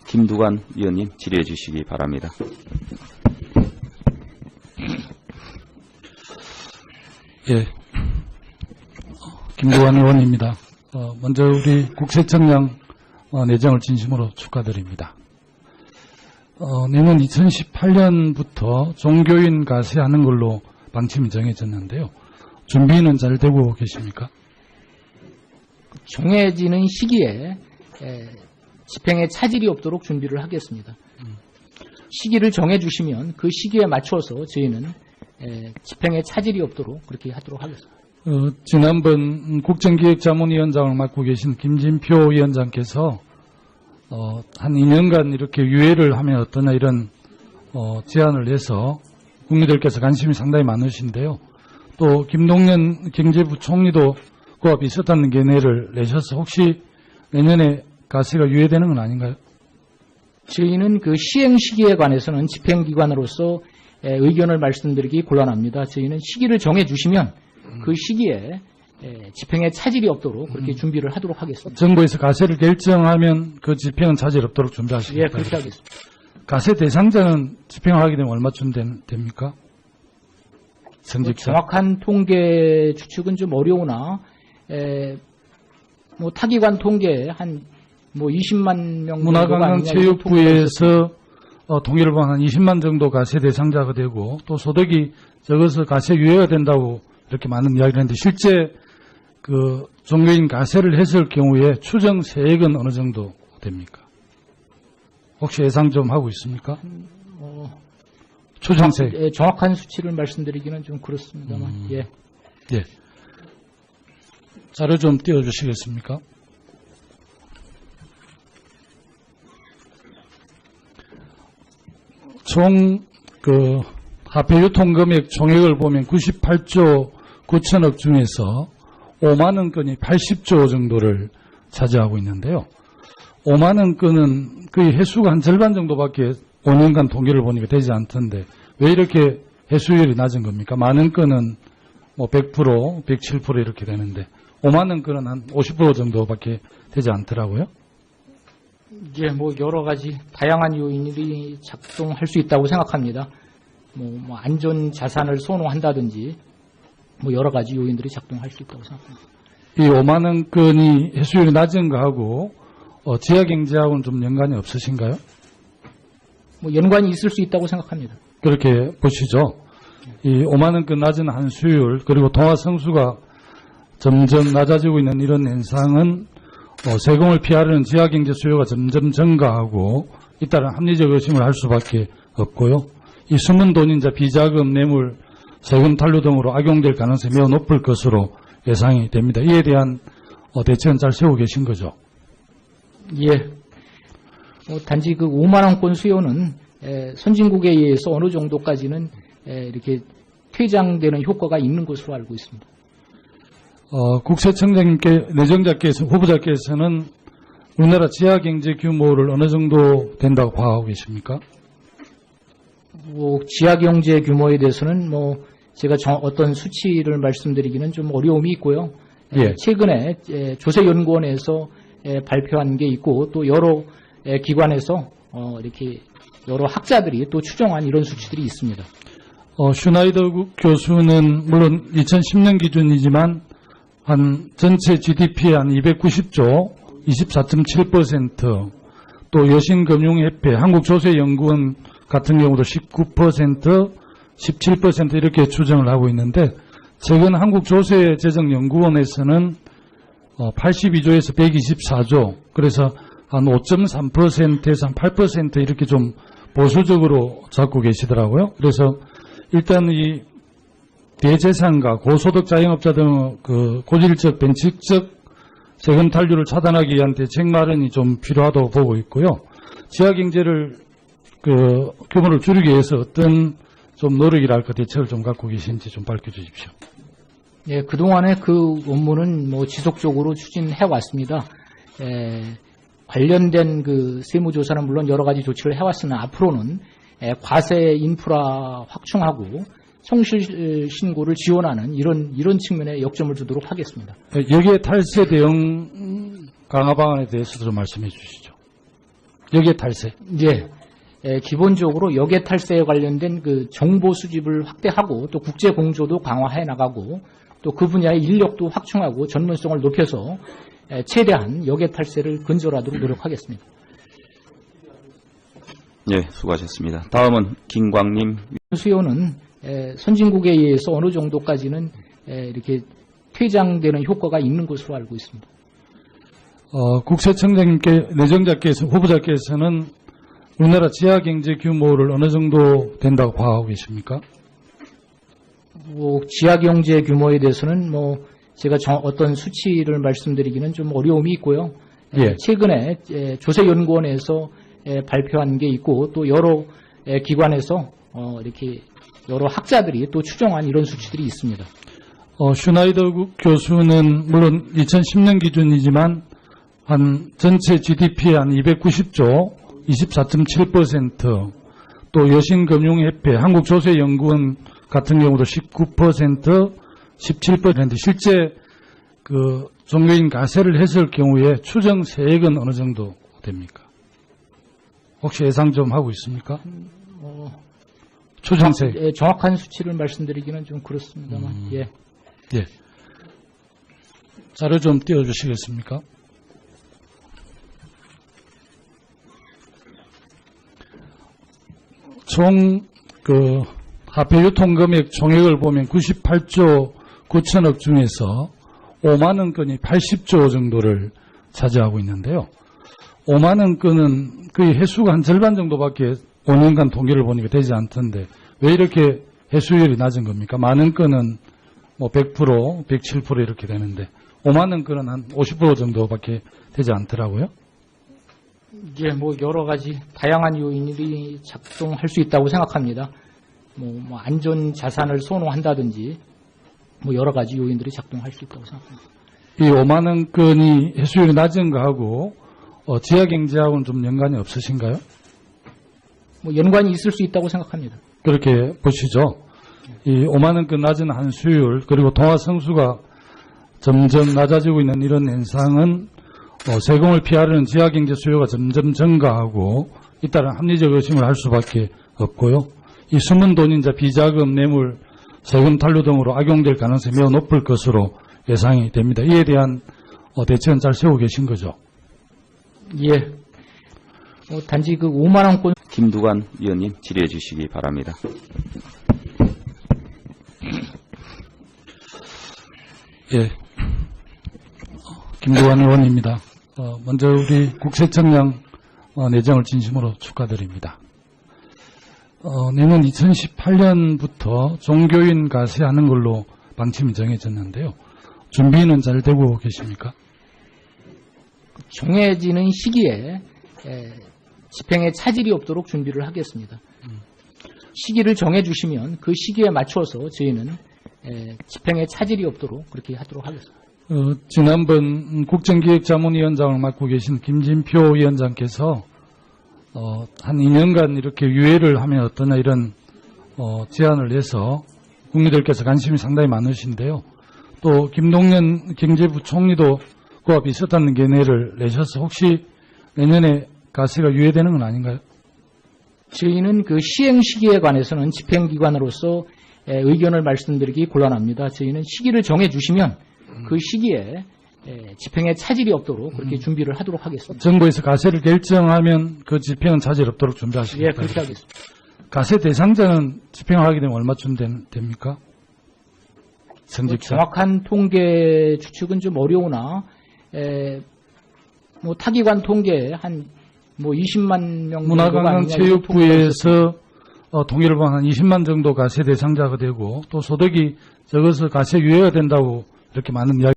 김두관 위원님 질의해 주시기 바랍니다. 예, 김두관 의원입니다. 먼저 우리 국세청장 내정을 진심으로 축하드립니다. 내년 2018년부터 종교인 가세하는 걸로 방침이 정해졌는데요. 준비는 잘 되고 계십니까? 정해지는 시기에 집행에 차질이 없도록 준비를 하겠습니다. 시기를 정해주시면 그 시기에 맞춰서 저희는 집행에 차질이 없도록 그렇게 하도록 하겠습니다. 지난번 국정기획자문위원장을 맡고 계신 김진표 위원장께서 한 2년간 이렇게 유예를 하면 어떠냐 이런 제안을 해서 국민들께서 관심이 상당히 많으신데요. 또 김동연 경제부총리도 그와 비슷한 견해를 내셔서 혹시 내년에 가세가 유예되는 건 아닌가요? 저희는 그 시행 시기에 관해서는 집행기관으로서 의견을 말씀드리기 곤란합니다. 저희는 시기를 정해주시면 그 시기에 집행에 차질이 없도록 그렇게 준비를 하도록 하겠습니다. 정부에서 가세를 결정하면 그 집행은 차질 없도록 준비하시겠다. 예, 그렇게 하겠습니다. 가세 대상자는 집행을 하게 되면 얼마쯤 됩니까? 정확한 통계 추측은 좀 어려우나 타기관 통계에 한 20만 명 문화관광체육부에서 통계를 보면 한 20만 정도 가세 대상자가 되고 또 소득이 적어서 가세 유예가 된다고 이렇게 많은 이야기를 했는데 실제 그 종교인 가세를 했을 경우에 추정 세액은 어느 정도 됩니까? 혹시 예상 좀 하고 있습니까? 추정 세액. 정확한 수치를 말씀드리기는 좀 그렇습니다만. 예. 예. 자료 좀 띄워주시겠습니까? 총 화폐 유통금액 총액을 보면 98조 9천억 중에서 5만 원 건이 80조 정도를 차지하고 있는데요. 5만 원 건은 거의 회수가 한 절반 정도밖에 5년간 통계를 보니까 되지 않던데 왜 이렇게 회수율이 낮은 겁니까? 만 원 건은 100%, 107% 이렇게 되는데 5만 원 건은 한 50% 정도밖에 되지 않더라고요. 이제 여러 가지 다양한 요인들이 작동할 수 있다고 생각합니다. 안전 자산을 선호한다든지 여러 가지 요인들이 작동할 수 있다고 생각합니다. 이 5만 원 건이 회수율이 낮은 거하고 지하 경제하고는 좀 연관이 없으신가요? 연관이 있을 수 있다고 생각합니다. 그렇게 보시죠. 이 5만 원 건 낮은 환수율 그리고 동화 성수가 점점 낮아지고 있는 이런 현상은 세금을 피하려는 지하경제 수요가 점점 증가하고 잇따른 합리적 의심을 할 수밖에 없고요. 이 숨은 돈인자 비자금, 뇌물, 세금 탄류 등으로 악용될 가능성이 매우 높을 것으로 예상이 됩니다. 이에 대한 대책은 잘 세우고 계신 거죠? 예. 단지 그 5만 원권 수요는 선진국에 의해서 어느 정도까지는 이렇게 퇴장되는 효과가 있는 것으로 알고 있습니다. 국세청장님께 내정자께서 후보자께서는 우리나라 지하경제 규모를 어느 정도 된다고 파악하고 계십니까? 지하경제 규모에 대해서는 제가 어떤 수치를 말씀드리기는 좀 어려움이 있고요. 예. 최근에 조세연구원에서 발표한 게 있고 또 여러 기관에서 이렇게 여러 학자들이 또 추정한 이런 수치들이 있습니다. 슈나이더 교수는 물론 2010년 기준이지만 한 전체 GDP의 한 290조, 24.7%, 또 여신금융협회, 한국조세연구원 같은 경우도 19%, 17% 이렇게 추정을 하고 있는데 최근 한국조세재정연구원에서는 82조에서 124조, 그래서 한 5.3%에서 한 8% 이렇게 좀 보수적으로 잡고 계시더라고요. 그래서 일단 이 대재산가, 고소득 자영업자 등 그 고질적, 변칙적 세금 탈류를 차단하기 위한 대책 마련이 좀 필요하다고 보고 있고요. 지하경제를 규모를 줄이기 위해서 어떤 좀 노력이랄까 대책을 좀 갖고 계신지 좀 밝혀주십시오. 예, 그동안에 그 업무는 지속적으로 추진해 왔습니다. 관련된 그 세무조사는 물론 여러 가지 조치를 해왔으나 앞으로는 과세 인프라 확충하고 성실 신고를 지원하는 이런 측면에 역점을 두도록 하겠습니다. 여기에 탈세 대응 강화 방안에 대해서도 좀 말씀해 주시죠. 여기에 탈세. 예. 기본적으로 역외 탈세에 관련된 그 정보 수집을 확대하고 또 국제 공조도 강화해 나가고 또 그 분야의 인력도 확충하고 전문성을 높여서 최대한 역외 탈세를 근절하도록 노력하겠습니다. 네, 수고하셨습니다. 다음은 김광림. 수요는 선진국에 의해서 어느 정도까지는 이렇게 퇴장되는 효과가 있는 것으로 알고 있습니다. 국세청장님께, 내정자께서, 후보자께서는 우리나라 지하경제 규모를 어느 정도 된다고 파악하고 계십니까? 지하경제 규모에 대해서는 제가 어떤 수치를 말씀드리기는 좀 어려움이 있고요. 예. 최근에 조세연구원에서 발표한 게 있고 또 여러 기관에서 이렇게 여러 학자들이 또 추정한 이런 수치들이 있습니다. 슈나이더 교수는 물론 2010년 기준이지만 한 전체 GDP의 한 290조, 24.7%, 또 여신금융협회, 한국조세연구원 같은 경우도 19%, 17%, 실제 그 종교인 가세를 했을 경우에 추정 세액은 어느 정도 됩니까? 혹시 예상 좀 하고 있습니까? 추정 세액. 정확한 수치를 말씀드리기는 좀 그렇습니다만, 예. 예. 자료 좀 띄워주시겠습니까? 총 화폐 유통금액 총액을 보면 98조 9천억 중에서 5만 원 건이 80조 정도를 차지하고 있는데요. 5만 원 건은 거의 해수가 한 절반 정도밖에 5년간 통계를 보니까 되지 않던데 왜 이렇게 해수율이 낮은 겁니까? 만 원 건은 100%, 107% 이렇게 되는데 5만 원 건은 한 50% 정도밖에 되지 않더라고요. 이게 여러 가지 다양한 요인들이 작동할 수 있다고 생각합니다. 안전 자산을 선호한다든지 여러 가지 요인들이 작동할 수 있다고 생각합니다. 이 5만 원 건이 해수율이 낮은 거하고 지하경제하고는 좀 연관이 없으신가요? 연관이 있을 수 있다고 생각합니다. 그렇게 보시죠. 이 5만 원 건 낮은 한수율 그리고 동화 성수가 점점 낮아지고 있는 이런 현상은 세금을 피하려는 지하경제 수요가 점점 증가하고 잇따라 합리적 의심을 할 수밖에 없고요. 이 숨은 돈인자 비자금, 뇌물, 세금 탈루 등으로 악용될 가능성이 매우 높을 것으로 예상이 됩니다. 이에 대한 대책은 잘 세우고 계신 거죠? 예. 단지 그 5만 원권 김두관 위원님 질의해 주시기 바랍니다. 예. 김두관 의원입니다. 먼저 우리 국세청장 내정을 진심으로 축하드립니다. 내년 2018년부터 종교인 가세하는 걸로 방침이 정해졌는데요. 준비는 잘 되고 계십니까? 정해지는 시기에 집행에 차질이 없도록 준비를 하겠습니다. 시기를 정해주시면 그 시기에 맞춰서 저희는 집행에 차질이 없도록 그렇게 하도록 하겠습니다. 지난번 국정기획자문위원장을 맡고 계신 김진표 위원장께서 한 2년간 이렇게 유예를 하면 어떠냐 이런 제안을 해서 국민들께서 관심이 상당히 많으신데요. 또 김동연 경제부총리도 그와 비슷한 견해를 내셔서 혹시 내년에 가세가 유예되는 건 아닌가요? 저희는 그 시행 시기에 관해서는 집행기관으로서 의견을 말씀드리기 곤란합니다. 저희는 시기를 정해주시면 그 시기에 집행에 차질이 없도록 그렇게 준비를 하도록 하겠습니다. 정부에서 가세를 결정하면 그 집행은 차질 없도록 준비하시겠다. 예, 그렇게 하겠습니다. 가세 대상자는 집행을 하게 되면 얼마쯤 됩니까? 성직자. 정확한 통계 추측은 좀 어려우나 타기관 통계에 한 20만 명 문화관광체육부에서 통계를 보면 한 20만 정도 가세 대상자가 되고 또 소득이 적어서 가세 유예가 된다고 이렇게 많은 이야기